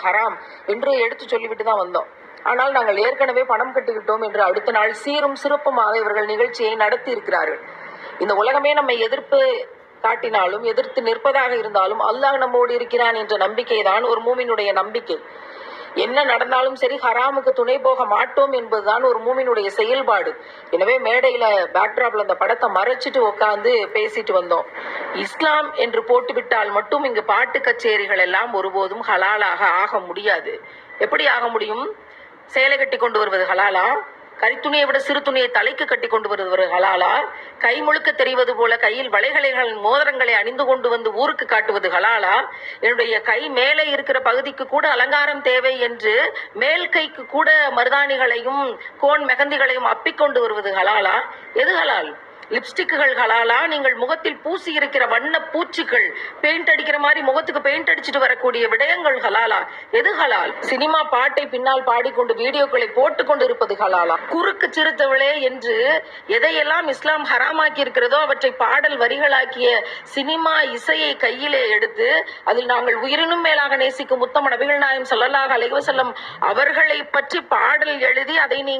ஹராம் என்று எடுத்து சொல்லிவிட்டு தான் வந்தோம். ஆனால் நாங்கள் ஏற்கனவே பணம் கட்டிவிட்டோம் என்று அடுத்த நாள் சீரும் சிறப்புமாக இவர்கள் நிகழ்ச்சியை நடத்தி இருக்கிறார்கள். இந்த உலகமே நம்மை எதிர்ப்பு காட்டினாலும் எதிர்த்து நிற்பதாக இருந்தாலும் அல்லாஹ் நம்மோடு இருக்கிறான் என்ற நம்பிக்கை தான் ஒரு மூமினுடைய நம்பிக்கை. என்ன நடந்தாலும் சரி ஹராமுக்கு துணை போக மாட்டோம் என்பதுதான் ஒரு மூமினுடைய செயல்பாடு. எனவே மேடையில பேக்டிராப்ல அந்த படத்தை மறைச்சிட்டு உட்காந்து பேசிட்டு வந்தோம். இஸ்லாம் என்று போட்டுவிட்டால் மட்டும் இங்கு பாட்டு கச்சேரிகள் எல்லாம் ஒருபோதும் ஹலாலாக ஆக முடியாது. எப்படி ஆக முடியும்? சேலை கட்டி கொண்டு வருவது ஹலாலா? கரித்துணியை விட சிறு துணியை தலைக்கு கட்டி கொண்டு வருவது ஹலாலா? கை முழுக்க தெரிவது போல கையில் வளைகளின் மோதிரங்களை அணிந்து கொண்டு வந்து ஊருக்கு காட்டுவது ஹலாலா? என்னுடைய கை மேலே இருக்கிற பகுதிக்கு கூட அலங்காரம் தேவை என்று மேல் கைக்கு கூட மருதாணிகளையும் கோன் மெகந்திகளையும் அப்பிக்கொண்டு வருவது ஹலாலா? எது ஹலால்? லிப்ஸ்டிக்குகள் ஹலாலா? நீங்கள் முகத்தில் பூசி இருக்கிற வண்ண பூச்சிகள், பெயிண்ட் அடிக்கிற மாதிரி முகத்துக்கு பெயிண்ட் அடிச்சுட்டு வரக்கூடிய விடயங்கள் ஹலாலா? எது ஹலால்? சினிமா பாட்டை பின்னால் பாடிக்கொண்டு வீடியோக்களை போட்டுக்கொண்டு இருப்பது ஹலாலா? குறுக்கு சிறுத்தவளே என்று எதையெல்லாம் இஸ்லாம் ஹராமாக்கி இருக்கிறதோ அவற்றை பாடல் வரிகளாக்கிய சினிமா இசையை கையிலே எடுத்து அதில் நாங்கள் உயிரினும் மேலாக நேசிக்கும் முத்தம் நபிகள் நாயகம் ஸல்லல்லாஹு அலைஹி வஸல்லம் அவர்களை பற்றி பாடல் எழுதி அதை நீங்கள்